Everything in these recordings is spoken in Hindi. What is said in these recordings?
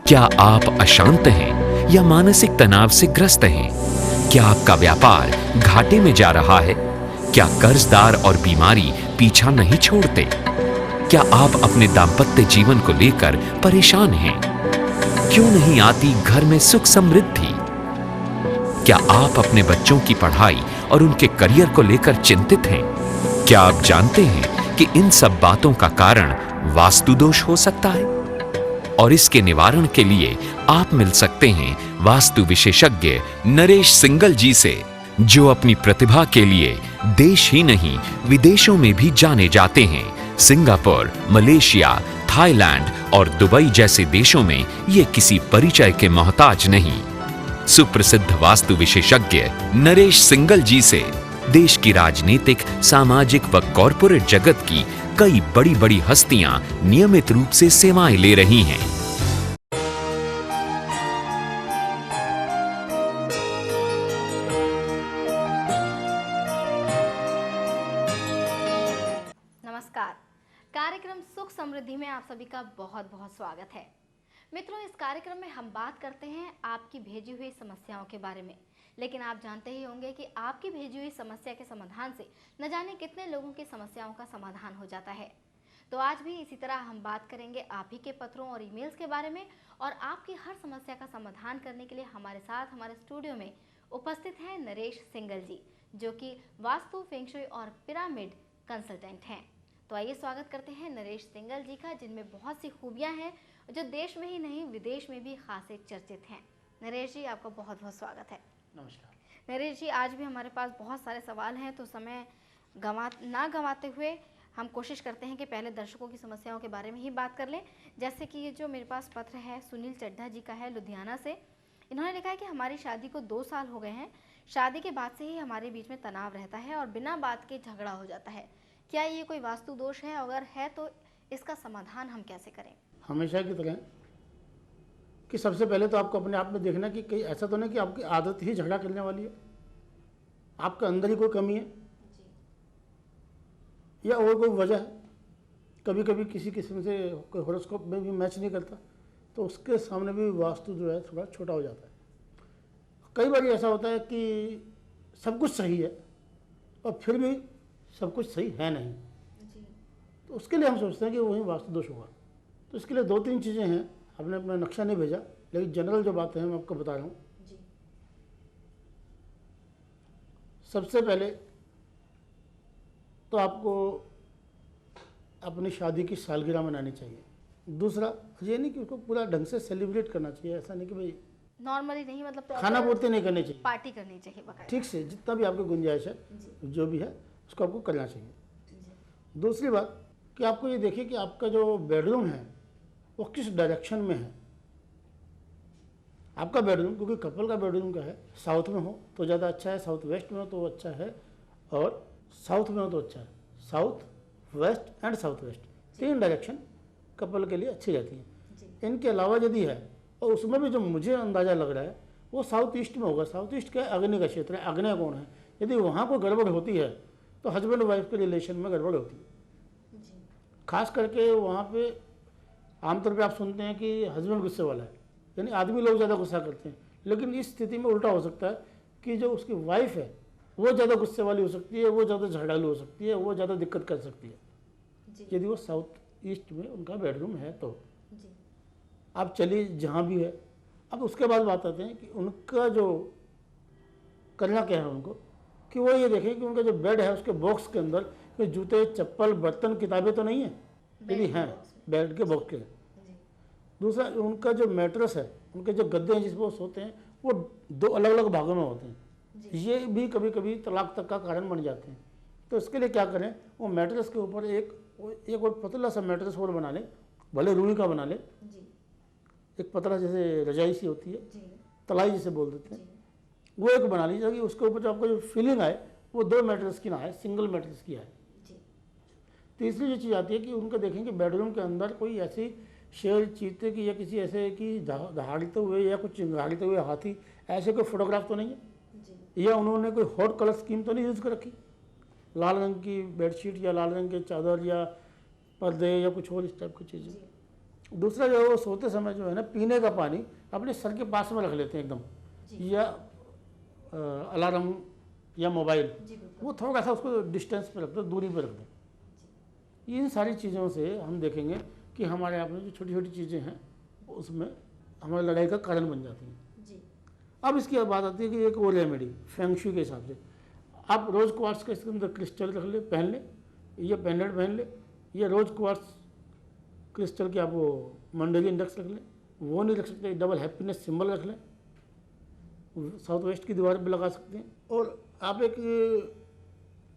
क्या आप अशांत हैं या मानसिक तनाव से ग्रस्त हैं? क्या आपका व्यापार घाटे में जा रहा है? क्या कर्जदार और बीमारी पीछा नहीं छोड़ते? क्या आप अपने दाम्पत्य जीवन को लेकर परेशान हैं? क्यों नहीं आती घर में सुख समृद्धि? क्या आप अपने बच्चों की पढ़ाई और उनके करियर को लेकर चिंतित हैं? क्या आप जानते हैं कि इन सब बातों का कारण वास्तु दोष हो सकता है? और इसके निवारण के लिए आप मिल सकते हैं वास्तु विशेषज्ञ नरेश सिंगल जी से, जो अपनी प्रतिभा के लिए देश ही नहीं विदेशों में भी जाने जाते हैं। सिंगापुर, मलेशिया, थाईलैंड और दुबई जैसे देशों में ये किसी परिचय के मोहताज नहीं। सुप्रसिद्ध वास्तु विशेषज्ञ नरेश सिंगल जी से देश की राजनीतिक, सामाजिक व कॉरपोरेट जगत की कई बड़ी बड़ी हस्तियां नियमित रूप से सेवाएं ले रही हैं। नमस्कार। कार्यक्रम सुख समृद्धि में आप सभी का बहुत बहुत स्वागत है। मित्रों, इस कार्यक्रम में हम बात करते हैं आपकी भेजी हुई समस्याओं के बारे में। लेकिन आप जानते ही होंगे कि आपकी भेजी हुई समस्या के समाधान से न जाने कितने लोगों की समस्याओं का समाधान हो जाता है। तो आज भी इसी तरह हम बात करेंगे आप ही के पत्रों और ईमेल्स के बारे में, और आपकी हर समस्या का समाधान करने के लिए हमारे साथ हमारे स्टूडियो में उपस्थित हैं नरेश सिंगल जी, जो कि वास्तु, फेंग शुई और पिरामिड कंसल्टेंट हैं। तो आइए स्वागत करते हैं नरेश सिंगल जी का, जिनमें बहुत सी खूबियां हैं जो देश में ही नहीं विदेश में भी खासे चर्चित हैं। नरेश जी, आपका बहुत बहुत स्वागत है। नमस्कार। नरेश जी, आज भी हमारे पास बहुत सारे सवाल हैं, तो समय ना गंवाते हुए हम कोशिश करते हैं कि पहले दर्शकों की समस्याओं के बारे में ही बात कर लें। जैसे कि ये जो मेरे पास पत्र है सुनील चड्ढा जी का है, लुधियाना से। इन्होंने लिखा है कि हमारी शादी को 2 साल हो गए हैं। शादी के बाद से ही हमारे बीच में तनाव रहता है और बिना बात के झगड़ा हो जाता है। क्या ये कोई वास्तु दोष है? अगर है तो इसका समाधान हम कैसे करें? हमेशा की तरह कि सबसे पहले तो आपको अपने आप में देखना कि कहीं ऐसा तो नहीं कि आपकी आदत ही झगड़ा करने वाली है, आपके अंदर ही कोई कमी है या और कोई वजह है। कभी कभी किसी किस्म से कोई हॉरोस्कोप में भी मैच नहीं करता, तो उसके सामने भी वास्तु जो है थोड़ा छोटा हो जाता है। कई बार ऐसा होता है कि सब कुछ सही है और फिर भी सब कुछ सही है नहीं, तो उसके लिए हम सोचते हैं कि वही वास्तु दोष होगा। तो इसके लिए 2-3 चीज़ें हैं। आपने अपना नक्शा नहीं भेजा, लेकिन जनरल जो बातें हैं मैं आपको बता रहा हूँ। सबसे पहले तो आपको अपनी शादी की सालगिरह मनानी चाहिए। दूसरा, ये नहीं कि उसको पूरा ढंग से सेलिब्रेट करना चाहिए। ऐसा नहीं कि भाई नॉर्मली नहीं, मतलब खाना पूर्ति नहीं करनी चाहिए, पार्टी करनी चाहिए बकायदा। ठीक से जितना भी आपकी गुंजाइश है जो भी है उसको आपको करना चाहिए। दूसरी बात कि आपको ये देखिए कि आपका जो बेडरूम है वो किस डायरेक्शन में है। आपका बेडरूम, क्योंकि कपल का बेडरूम का है, साउथ में हो तो ज़्यादा अच्छा है, साउथ वेस्ट में हो तो अच्छा है, और साउथ में हो तो अच्छा है। South, west and south west 3 direction couple के लिए अच्छी रहती हैं। इनके अलावा यदि है, और उसमें भी जो मुझे अंदाज़ा लग रहा है वो साउथ ईस्ट में होगा। साउथ ईस्ट क्या है? अग्नि का क्षेत्र है, आग्नेय कोण है। यदि वहाँ को गड़बड़ होती है तो हस्बैंड वाइफ के रिलेशन में गड़बड़ होती है। खास करके वहाँ पे आमतौर पे आप सुनते हैं कि हस्बैंड गुस्से वाला है, यानी आदमी लोग ज़्यादा गुस्सा करते हैं। लेकिन इस स्थिति में उल्टा हो सकता है कि जो उसकी वाइफ है वो ज़्यादा गुस्से वाली हो सकती है, वो ज़्यादा झगड़ालू हो सकती है, वो ज़्यादा दिक्कत कर सकती है यदि वो साउथ ईस्ट में उनका बेडरूम है तो। आप चलिए जहाँ भी है। अब उसके बाद बात आते हैं कि उनका जो करना क्या है उनको, कि वो ये देखें कि उनका जो बेड है उसके बॉक्स के अंदर कोई जूते, चप्पल, बर्तन, किताबें तो नहीं है। यदि हैं बेड के बॉक्स के। दूसरा, उनका जो मैट्रेस है, उनके जो गद्दे हैं जिस पर वो सोते हैं, वो 2 अलग अलग भागों में होते हैं। ये भी कभी कभी तलाक तक का कारण बन जाते हैं। तो इसके लिए क्या करें, वो मैट्रेस के ऊपर एक और पतला सा मैट्रेस और बना ले, भले रुई का बना ले। एक पतला जैसे रजाई सी होती है, तलाई जिसे बोल देते हैं, वो एक बना लीजिए कि उसके ऊपर जो आपको जो फीलिंग आए वो 2 मैट्रेस की ना आए, सिंगल मैट्रेस की आए। तीसरी जो चीज़ आती है कि उनका देखें कि बेडरूम के अंदर कोई ऐसी शेर, चीते की या किसी ऐसे कि दहाड़ते हुए या कुछ चिंगाड़ते हुए हाथी, ऐसे कोई फोटोग्राफ तो नहीं है, या उन्होंने कोई हॉट कलर स्कीम तो नहीं यूज़ कर रखी, लाल रंग की बेडशीट या लाल रंग के चादर या पर्दे या कुछ और इस टाइप की चीज़ें। दूसरा जो है वो सोते समय जो है ना पीने का पानी अपने सर के पास में रख लेते हैं एकदम, या अलार्म या मोबाइल वो थोड़ा सा उसको डिस्टेंस पे रख दो, दूरी पे रख दो। इन सारी चीज़ों से हम देखेंगे कि हमारे आप में जो छोटी छोटी चीज़ें हैं उसमें हमारी लड़ाई का कारण बन जाती हैं। अब इसकी बात आती है कि एक और रेमेडी फेंगशुई के हिसाब से, आप रोज़ क्वार्ट्स का इसके अंदर क्रिस्टल रख ले, पहन ले, या पेंडेंट पहन ले, या रोज़ क्वार्ट्स क्रिस्टल के आप वो मंडली इंडेक्स रख लें, वो नहीं रख सकते डबल हैप्पीनेस सिंबल रख लें, साउथ वेस्ट की दीवार पे लगा सकते हैं। और आप एक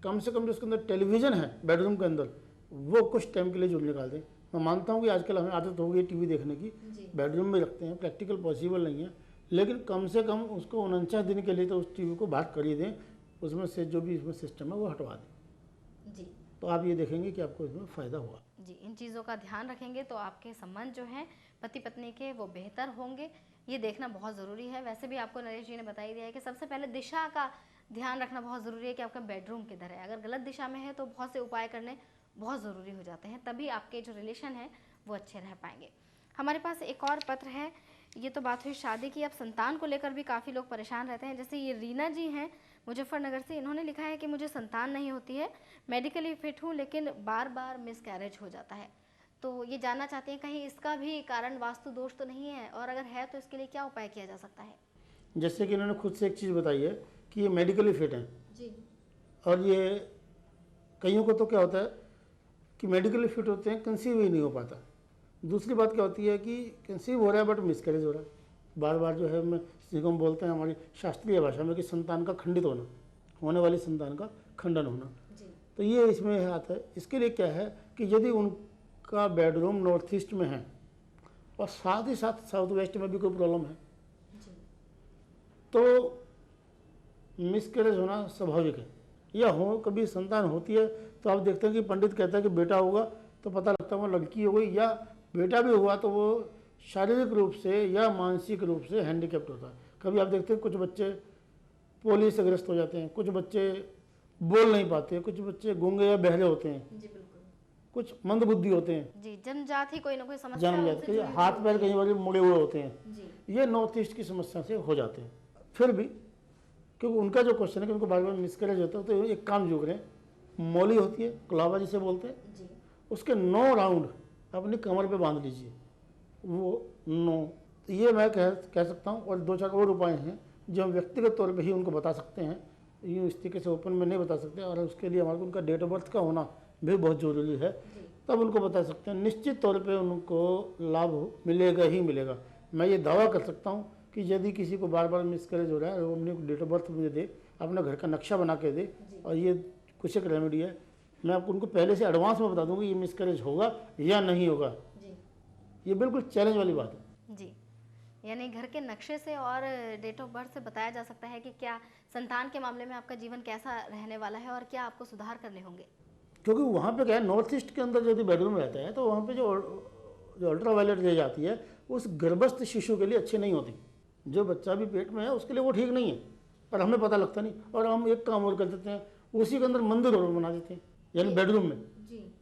कम से कम जो उसके अंदर टेलीविज़न है बेडरूम के अंदर वो कुछ टाइम के लिए जरूर निकाल दें। मैं मानता हूँ कि आजकल हमें आदत हो गई टीवी देखने की, बेडरूम में रखते हैं, प्रैक्टिकल पॉसिबल नहीं है, लेकिन कम से कम उसको 49 दिन के लिए तो उस टीवी को बाहर कर ही दें, उसमें से जो भी इसमें सिस्टम है वो हटवा दें जी। तो आप ये देखेंगे कि आपको इसमें फ़ायदा हुआ। जी, इन चीज़ों का ध्यान रखेंगे तो आपके संबंध जो हैं पति पत्नी के वो बेहतर होंगे, ये देखना बहुत ज़रूरी है। वैसे भी आपको नरेश जी ने बता ही दिया है कि सबसे पहले दिशा का ध्यान रखना बहुत ज़रूरी है कि आपका बेडरूम किधर है। अगर गलत दिशा में है तो बहुत से उपाय करने बहुत ज़रूरी हो जाते हैं, तभी आपके जो रिलेशन है वो अच्छे रह पाएंगे। हमारे पास एक और पत्र है, ये तो बात हुई शादी की, अब संतान को लेकर भी काफ़ी लोग परेशान रहते हैं। जैसे ये रीना जी हैं मुजफ्फरनगर से, इन्होंने लिखा है कि मुझे संतान नहीं होती है, मेडिकली फिट हूँ लेकिन बार बार मिसकैरेज हो जाता है। तो ये जानना चाहते हैं कहीं इसका भी कारण वास्तु दोष तो नहीं है, और अगर है तो इसके लिए क्या उपाय किया जा सकता है। जैसे कि इन्होंने खुद से एक चीज़ बताई है कि ये मेडिकली फिट हैं जी। और ये कईयों को तो क्या होता है कि मेडिकली फिट होते हैं, कंसीव ही नहीं हो पाता। दूसरी बात क्या होती है कि कंसीव हो रहा है बट मिसकैरेज हो रहा है, बार बार जो है मैं जिसको हम बोलते हैं हमारी शास्त्रीय भाषा में कि संतान का खंडित होना, होने वाली संतान का खंडन होना, तो ये इसमें आता है। इसके लिए क्या है कि यदि उनका बेडरूम नॉर्थ ईस्ट में है और साथ ही साथ साउथ वेस्ट में भी कोई प्रॉब्लम है तो मिसकैरेज होना स्वाभाविक है। या हो कभी संतान होती है तो आप देखते हैं कि पंडित कहता है कि बेटा होगा तो पता लगता है वो लड़की हो गई, या बेटा भी हुआ तो वो शारीरिक रूप से या मानसिक रूप से हैंडीकैप्ट होता है। कभी आप देखते हैं कुछ बच्चे पोलियो से ग्रस्त हो जाते हैं, कुछ बच्चे बोल नहीं पाते, कुछ बच्चे गूंगे या बहरे होते हैं, जी बिल्कुल, कुछ मंदबुद्धि होते हैं, जी जन्मजात ही कोई ना कोई समस्या जन्मजात के हाथ पैर कहीं वाले मुड़े हुए होते हैं, जी। ये नॉर्थ ईस्ट की समस्या से हो जाते हैं। फिर भी क्योंकि उनका जो क्वेश्चन है कि उनको बार बार मिसकैरेज होता है तो एक काम जो करें, मौली होती है कुलावा जिसे बोलते हैं, जी। उसके 9 राउंड अपनी कमर पे बांध लीजिए, वो 9, तो ये मैं कह सकता हूँ। और 2-4 और उपाय हैं जो हम व्यक्तिगत तौर पे ही उनको बता सकते हैं, यूँ इस तरीके से ओपन में नहीं बता सकते, और उसके लिए हमारे को उनका डेट ऑफ बर्थ का होना भी बहुत ज़रूरी है, तब उनको बता सकते हैं। निश्चित तौर पे उनको लाभ मिलेगा ही मिलेगा। मैं ये दावा कर सकता हूँ कि यदि किसी को बार बार मिसकैरेज हो रहा है, वो अपनी डेट ऑफ बर्थ मुझे दे, अपना घर का नक्शा बना के दे, और ये कुछ एक रेमेडी है, मैं आपको उनको पहले से एडवांस में बता दूंगा ये मिसकैरेज होगा या नहीं होगा। ये बिल्कुल चैलेंज वाली बात है जी। यानी घर के नक्शे से और डेट ऑफ बर्थ से बताया जा सकता है कि क्या संतान के मामले में आपका जीवन कैसा रहने वाला है और क्या आपको सुधार करने होंगे। क्योंकि वहाँ पे क्या है, नॉर्थ ईस्ट के अंदर यदि बेडरूम रहता है तो वहाँ पे जो अल्ट्रावायलेट रेज आती है उस गर्भस्थ शिशु के लिए अच्छी नहीं होती। जो बच्चा भी पेट में है उसके लिए वो ठीक नहीं है, पर हमें पता लगता नहीं, और हम एक काम और कर देते हैं, उसी के अंदर मंदिर और बना देते हैं, यानी बेडरूम में। जी,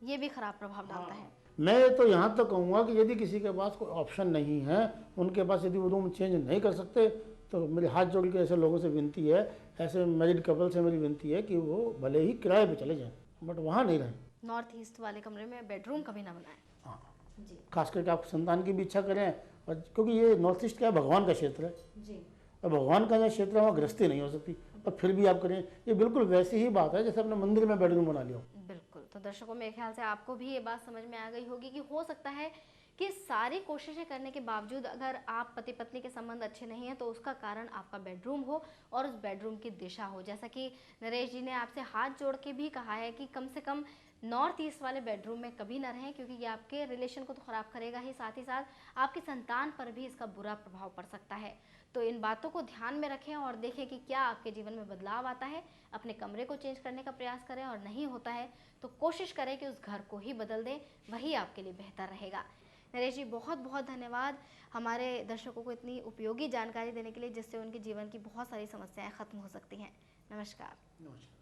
ये भी खराब प्रभाव डालता है। मैं तो यहाँ तक कहूँगा कि यदि किसी के पास कोई ऑप्शन नहीं है, उनके पास यदि वो रूम चेंज नहीं कर सकते, तो मेरे हाथ जोड़ के ऐसे लोगों से विनती है, ऐसे मैरिड कपल से मेरी विनती है कि वो भले ही किराए पे चले जाएं बट वहाँ नहीं रहें। नॉर्थ ईस्ट वाले कमरे में बेडरूम कभी ना बनाएं। हाँ, जी खास करके आप संतान की भी इच्छा करें, और क्योंकि ये नॉर्थ ईस्ट क्या है, भगवान का क्षेत्र है, जी। और भगवान का जो क्षेत्र है वहाँ गृहस्थी नहीं हो सकती, और फिर भी आप करें, ये बिल्कुल वैसी ही बात है जैसे अपने मंदिर में बेडरूम बना लिया। बिल्कुल। तो दर्शकों, मेरे ख्याल से आपको भी ये बात समझ में आ गई होगी कि हो सकता है कि सारी कोशिशें करने के बावजूद अगर आप पति पत्नी के संबंध अच्छे नहीं हैं तो उसका कारण आपका बेडरूम हो और उस बेडरूम की दिशा हो। जैसा कि नरेश जी ने आपसे हाथ जोड़ के भी कहा है कि कम से कम नॉर्थ ईस्ट वाले बेडरूम में कभी ना रहें, क्योंकि ये आपके रिलेशन को तो ख़राब करेगा ही, साथ आपकी संतान पर भी इसका बुरा प्रभाव पड़ सकता है। तो इन बातों को ध्यान में रखें और देखें कि क्या आपके जीवन में बदलाव आता है। अपने कमरे को चेंज करने का प्रयास करें, और नहीं होता है तो कोशिश करें कि उस घर को ही बदल दें, वही आपके लिए बेहतर रहेगा। नरेश जी, बहुत बहुत धन्यवाद हमारे दर्शकों को इतनी उपयोगी जानकारी देने के लिए, जिससे उनके जीवन की बहुत सारी समस्याएं खत्म हो सकती हैं। नमस्कार। नमस्कार।